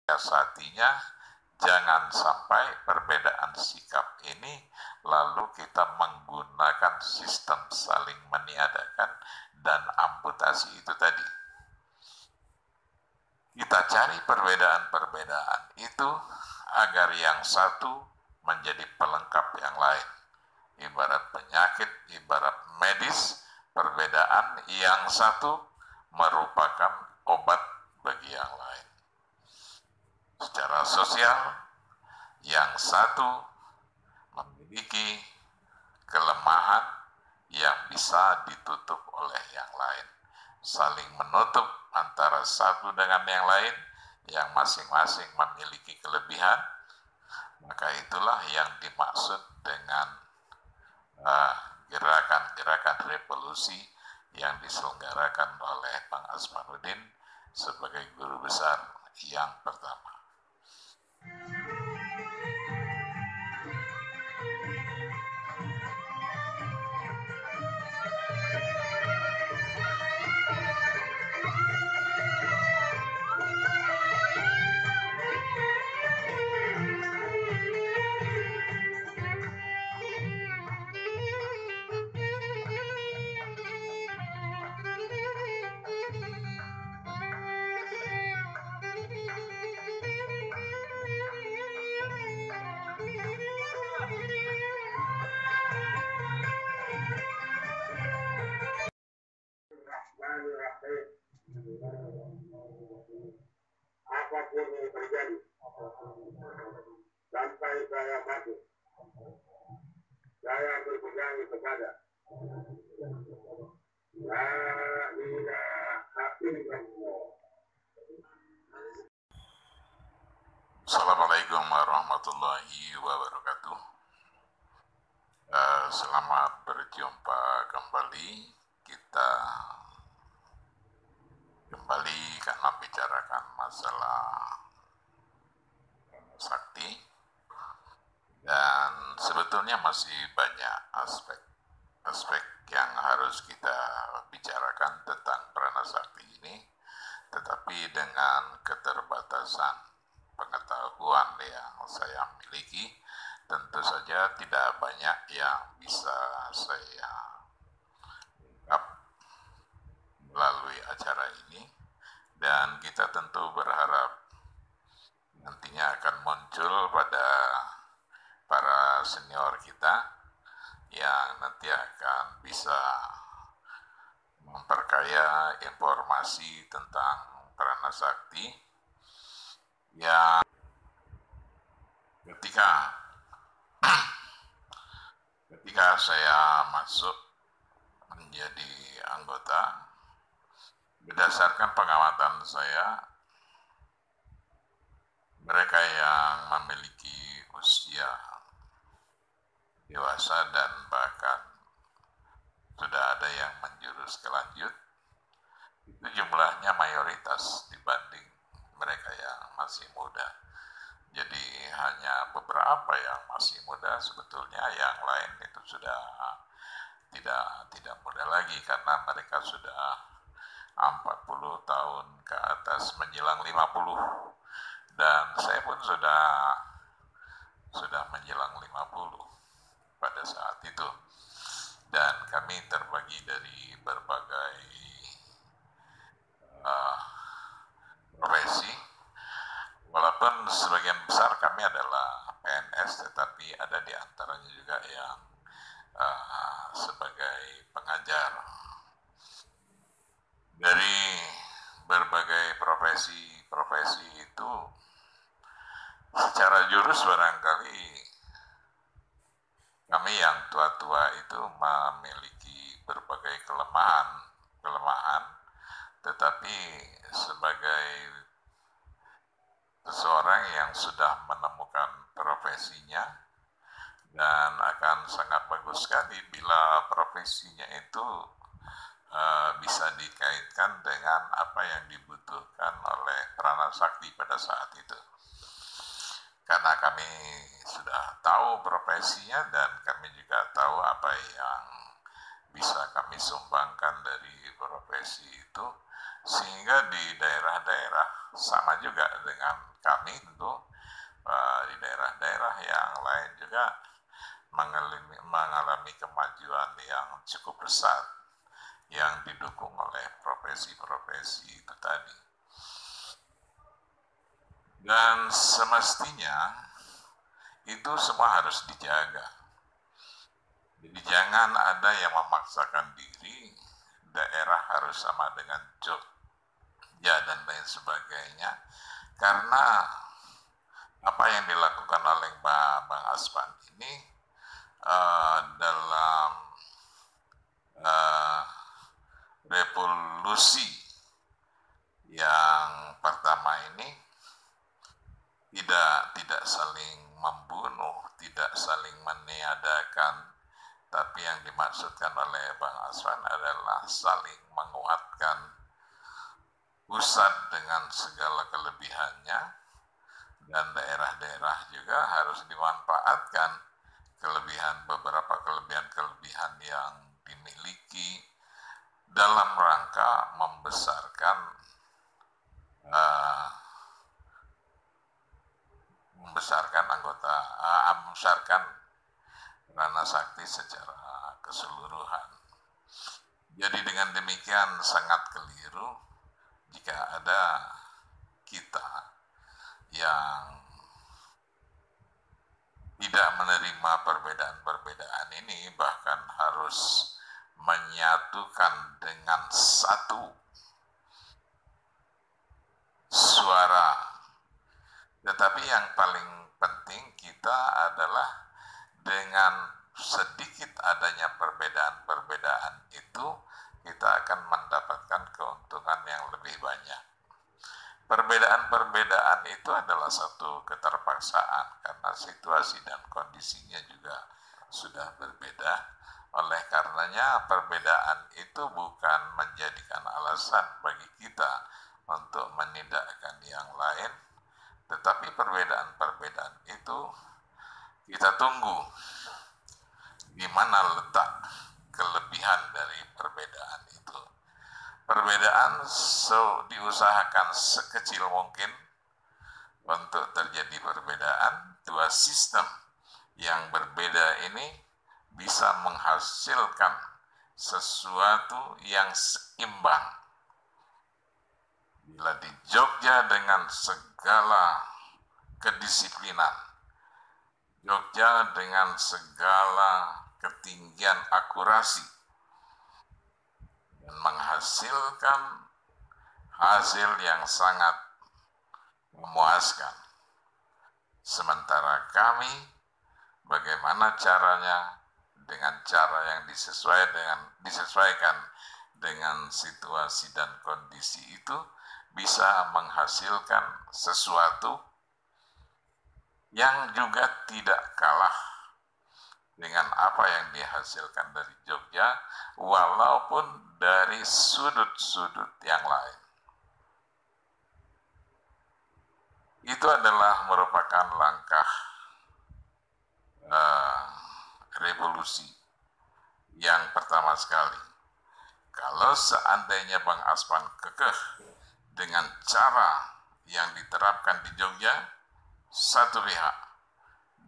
menyiasatinya, jangan sampai perbedaan sikap ini lalu kita menggunakan sistem saling meniadakan dan amputasi itu tadi. Kita cari perbedaan-perbedaan itu agar yang satu menjadi pelengkap yang lain. Ibarat penyakit, ibarat medis, perbedaan yang satu merupakan obat bagi yang lain. Secara sosial, yang satu memiliki kelemahan yang bisa ditutup oleh yang lain. Saling menutup antara satu dengan yang lain, yang masing-masing memiliki kelebihan, maka itulah yang dimaksud dengan gerakan-gerakan revolusi yang diselenggarakan oleh Bang Asmanuddin sebagai guru besar yang pertama. Apapun yang terjadi sampai saya mati, saya berpegang kepada La ilaha illallah. Assalamualaikum warahmatullahi wabarakatuh. Selamat berjumpa kembali. Kita kembali akan membicarakan masalah sakti, dan sebetulnya masih banyak aspek yang harus kita bicarakan tentang prana sakti ini, tetapi dengan keterbatasan pengetahuan yang saya miliki, tentu saja tidak banyak yang bisa saya ungkap melalui acara ini, dan kita tentu berharap nantinya akan muncul pada para senior kita yang nanti akan bisa memperkaya informasi tentang prana sakti yang ketika saya masuk menjadi anggota, berdasarkan pengamatan saya, mereka yang memiliki usia dewasa dan bahkan sudah ada yang menjurus ke lanjut, itu jumlahnya mayoritas dibanding mereka yang masih muda. Jadi hanya beberapa yang masih muda, sebetulnya yang lain itu sudah tidak muda lagi karena mereka sudah 40 tahun ke atas menjelang 50, dan saya pun sudah menjelang 50 pada saat itu, dan kami terbagi dari berbagai profesi. Walaupun sebagian besar kami adalah PNS, tetapi ada di antaranya juga yang sebagai pengajar. Dari berbagai profesi itu, secara jurus barangkali kami yang tua-tua itu memiliki berbagai kelemahan, tetapi sebagai seseorang yang sudah menemukan profesinya, dan akan sangat bagus sekali bila profesinya itu bisa dikaitkan dengan apa yang dibutuhkan oleh prana sakti pada saat itu. Karena kami sudah tahu profesinya dan kami juga tahu apa yang bisa kami sumbangkan dari profesi itu, sehingga di daerah-daerah sama juga dengan kami tentu di daerah-daerah yang lain juga mengalami kemajuan yang cukup besar yang didukung oleh profesi-profesi itu tadi. Dan semestinya itu semua harus dijaga. Jadi jangan ada yang memaksakan diri daerah harus sama dengan Jogja dan lain sebagainya, karena apa yang dilakukan oleh Bang Aspan ini dalam revolusi yang pertama ini tidak saling membunuh, tidak saling meniadakan, tapi yang dimaksudkan oleh Bang Aswan adalah saling menguatkan pusat dengan segala kelebihannya, dan daerah-daerah juga harus dimanfaatkan beberapa kelebihan yang dimiliki dalam rangka membesarkan membesarkan Rana Sakti secara keseluruhan. Jadi dengan demikian sangat keliru jika ada kita yang tidak menerima perbedaan-perbedaan ini, bahkan harus menyatukan dengan satu suara. Tetapi yang paling penting kita adalah dengan sedikit adanya perbedaan-perbedaan itu, kita akan mendapatkan keuntungan yang lebih banyak. Perbedaan-perbedaan itu adalah satu keterpaksaan karena situasi dan kondisinya juga sudah berbeda. Oleh karenanya perbedaan itu bukan menjadikan alasan bagi kita untuk menindakkan yang lain, tetapi perbedaan-perbedaan itu kita tunggu di mana letak kelebihan dari perbedaan itu. Perbedaan diusahakan sekecil mungkin untuk terjadi perbedaan. Dua sistem yang berbeda ini bisa menghasilkan sesuatu yang seimbang. Bila di Jogja dengan segala kedisiplinan, Jogja dengan segala ketinggian akurasi, dan menghasilkan hasil yang sangat memuaskan. Sementara kami, bagaimana caranya, dengan cara yang disesuaikan dengan situasi dan kondisi itu, bisa menghasilkan sesuatu yang juga tidak kalah dengan apa yang dihasilkan dari Jogja, walaupun dari sudut-sudut yang lain. Itu adalah merupakan langkah revolusi yang pertama sekali. Kalau seandainya Bang Aspan kekeh dengan cara yang diterapkan di Jogja, satu pihak,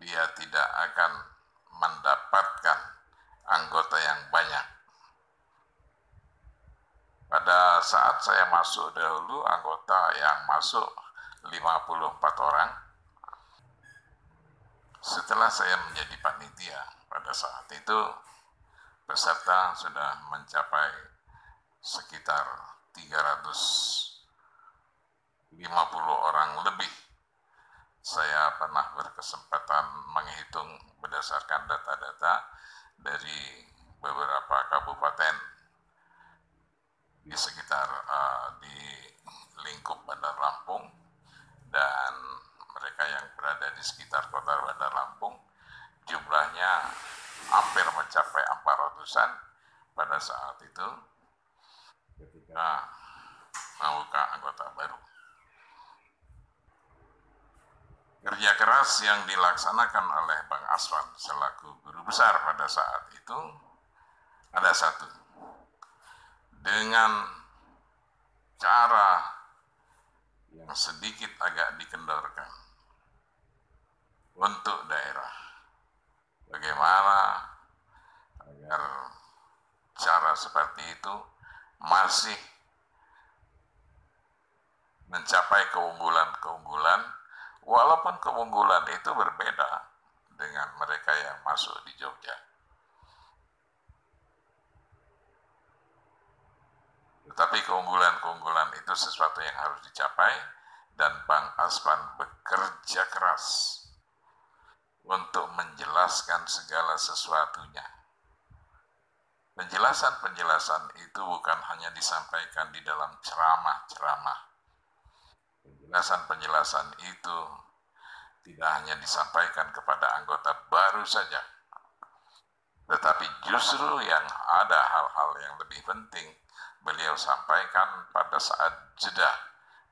dia tidak akan mendapatkan anggota yang banyak. Pada saat saya masuk dahulu, anggota yang masuk 54 orang. Setelah saya menjadi panitia, pada saat itu peserta sudah mencapai sekitar 350 orang lebih. Saya pernah berkesempatan menghitung berdasarkan data-data dari beberapa kabupaten di sekitar di lingkup Bandar Lampung, dan mereka yang berada di sekitar kota Bandar Lampung jumlahnya hampir mencapai 400-an pada saat itu ketika membuka anggota baru. Kerja keras yang dilaksanakan oleh Bang Aswan selaku guru besar pada saat itu ada satu. Dengan cara yang sedikit agak dikendorkan untuk daerah. Bagaimana agar cara seperti itu masih mencapai keunggulan-keunggulan, walaupun keunggulan itu berbeda dengan mereka yang masuk di Jogja. Tetapi keunggulan-keunggulan itu sesuatu yang harus dicapai, dan Bang Aspan bekerja keras untuk menjelaskan segala sesuatunya. Penjelasan-penjelasan itu bukan hanya disampaikan di dalam ceramah-ceramah. Penjelasan-penjelasan itu tidak hanya disampaikan kepada anggota baru saja, tetapi justru yang ada hal-hal yang lebih penting beliau sampaikan pada saat jeda,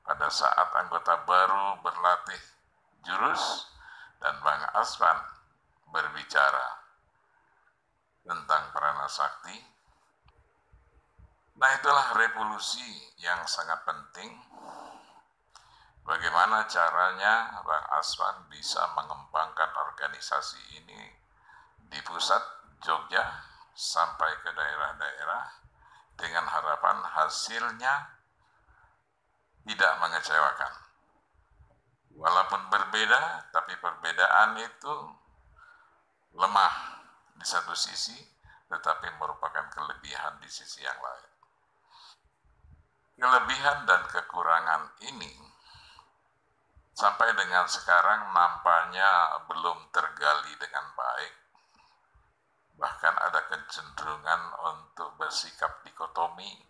pada saat anggota baru berlatih jurus dan Bang Aspan berbicara tentang prana sakti. Nah, itulah revolusi yang sangat penting. Bagaimana caranya Bang Aswan bisa mengembangkan organisasi ini di pusat Jogja sampai ke daerah-daerah dengan harapan hasilnya tidak mengecewakan. Walaupun berbeda, tapi perbedaan itu lemah di satu sisi, tetapi merupakan kelebihan di sisi yang lain. Kelebihan dan kekurangan ini sampai dengan sekarang nampaknya belum tergali dengan baik. Bahkan ada kecenderungan untuk bersikap dikotomi.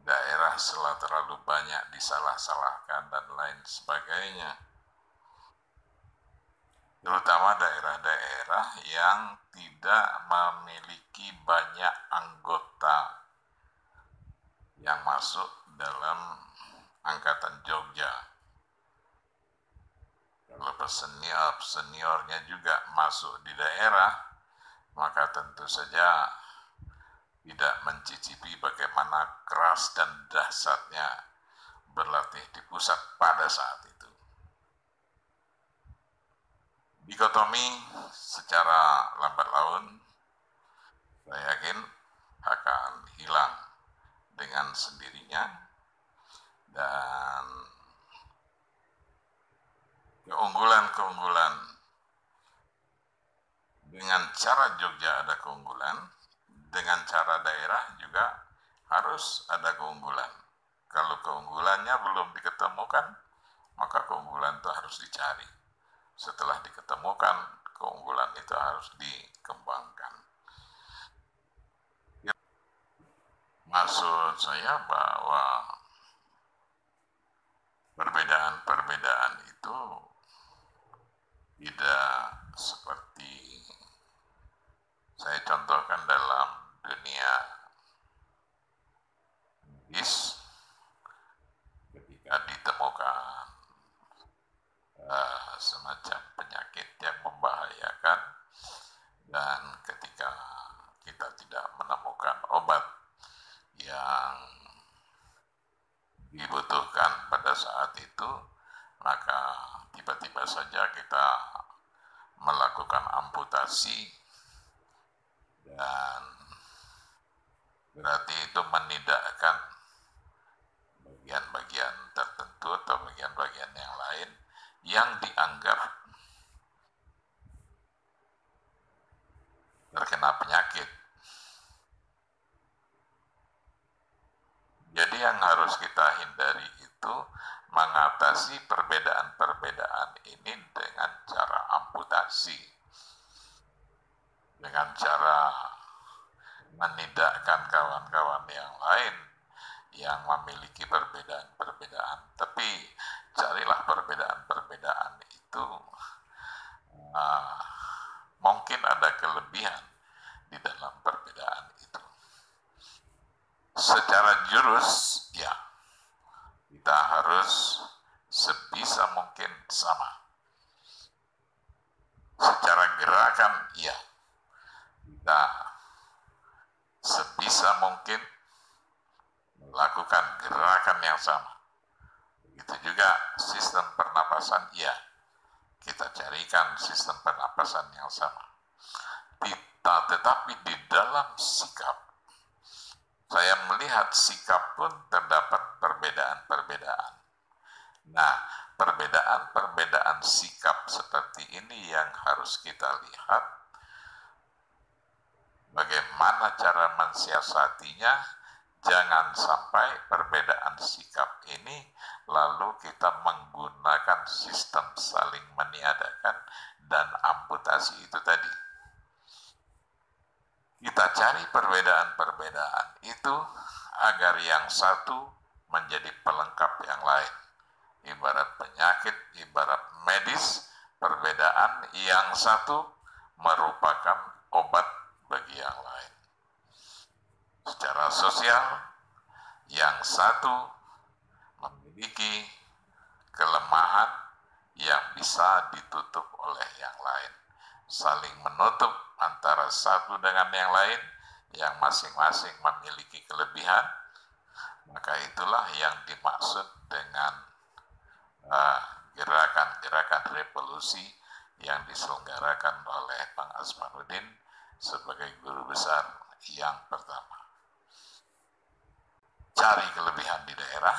Daerah selalu terlalu banyak disalah-salahkan dan lain sebagainya. Terutama daerah-daerah yang tidak memiliki banyak anggota yang masuk dalam angkatan Jogja. Kalau seniornya juga masuk di daerah, maka tentu saja tidak mencicipi bagaimana keras dan dahsyatnya berlatih di pusat pada saat itu. Dikotomi secara lambat laun, saya yakin akan hilang dengan sendirinya, dan keunggulan-keunggulan dengan cara Jogja ada keunggulan, dengan cara daerah juga harus ada keunggulan. Kalau keunggulannya belum diketemukan, maka keunggulan itu harus dicari. Setelah diketemukan, keunggulan itu harus dikembangkan. Maksud saya bahwa perbedaan-perbedaan itu tidak seperti saya contohkan dalam dunia medis, ketika ditemukan semacam penyakit yang membahayakan, dan ketika kita tidak menemukan obat yang dibutuhkan pada saat itu, maka tiba-tiba saja kita melakukan amputasi, dan berarti itu menidakkan bagian-bagian tertentu atau bagian-bagian yang lain yang dianggap terkena penyakit. Jadi yang harus kita hindari itu mengatasi perbedaan-perbedaan ini dengan cara amputasi, dengan cara menidakkan kawan-kawan yang lain yang memiliki perbedaan-perbedaan. Tapi carilah perbedaan-perbedaan itu, mungkin ada kelebihan di dalam perbedaan itu. Secara jurus, ya, kita harus sebisa mungkin sama. Secara gerakan, ya, kita sebisa mungkin lakukan gerakan yang sama. Itu juga sistem pernapasan, iya, kita carikan sistem pernapasan yang sama. Tetapi di dalam sikap, saya melihat sikap pun terdapat perbedaan-perbedaan. Nah, perbedaan-perbedaan sikap seperti ini yang harus kita lihat bagaimana cara mensiasatinya. Jangan sampai perbedaan sikap ini lalu kita menggunakan sistem saling meniadakan dan amputasi itu tadi. Kita cari perbedaan-perbedaan itu agar yang satu menjadi pelengkap yang lain. Ibarat penyakit, ibarat medis, perbedaan yang satu merupakan obat bagi yang lain. Secara sosial, yang satu memiliki kelemahan yang bisa ditutup oleh yang lain. Saling menutup antara satu dengan yang lain, yang masing-masing memiliki kelebihan, maka itulah yang dimaksud dengan gerakan-gerakan revolusi yang diselenggarakan oleh Bang Asmanuddin sebagai guru besar yang pertama. Cari kelebihan di daerah,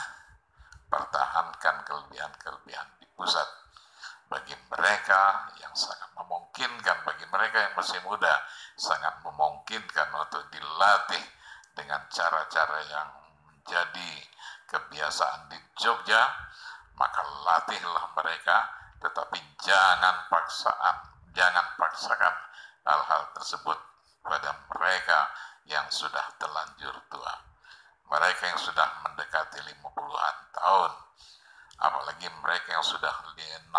pertahankan kelebihan-kelebihan di pusat. Bagi mereka yang sangat memungkinkan, bagi mereka yang masih muda, sangat memungkinkan untuk dilatih dengan cara-cara yang menjadi kebiasaan di Jogja, maka latihlah mereka, tetapi jangan paksakan hal-hal tersebut pada mereka yang sudah terlanjur tua. Mereka yang sudah mendekati 50-an tahun, apalagi mereka yang sudah 60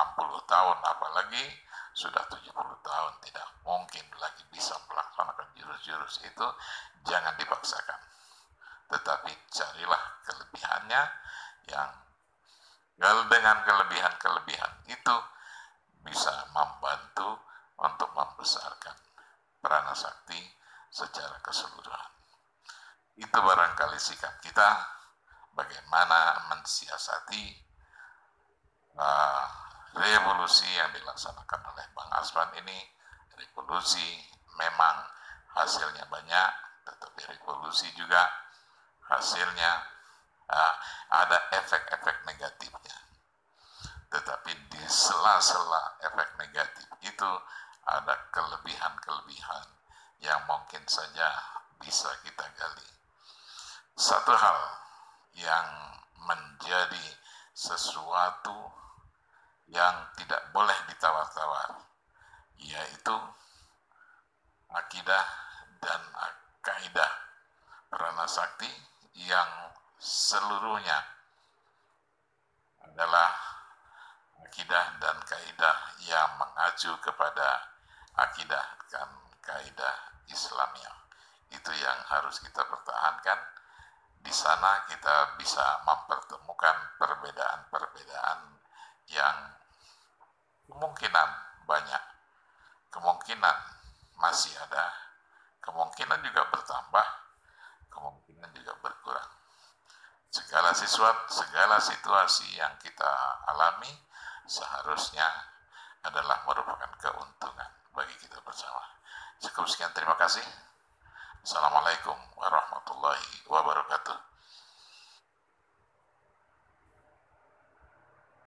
tahun, apalagi sudah 70 tahun, tidak mungkin lagi bisa melaksanakan jurus-jurus itu. Jangan dipaksakan, tetapi carilah kelebihannya, yang dengan kelebihan-kelebihan itu bisa membantu untuk membesarkan Pranasakti secara keseluruhan. Itu barangkali sikap kita bagaimana mensiasati revolusi yang dilaksanakan oleh Bang Asman ini. Revolusi memang hasilnya banyak, tetapi revolusi juga hasilnya ada efek-efek negatifnya. Tetapi di sela-sela efek negatif itu ada kelebihan-kelebihan yang mungkin saja bisa kita gali. Satu hal yang menjadi sesuatu yang tidak boleh ditawar-tawar, yaitu akidah dan kaidah Pranasakti yang seluruhnya adalah akidah dan kaidah yang mengacu kepada akidah dan kaidah Islamiyah. Itu yang harus kita pertahankan. Di sana kita bisa mempertemukan perbedaan-perbedaan yang kemungkinan banyak, kemungkinan masih ada, kemungkinan juga bertambah, kemungkinan juga berkurang. Segala situasi yang kita alami seharusnya adalah merupakan keuntungan bagi kita bersama. Cukup sekian, terima kasih. Assalamualaikum warahmatullahi wabarakatuh.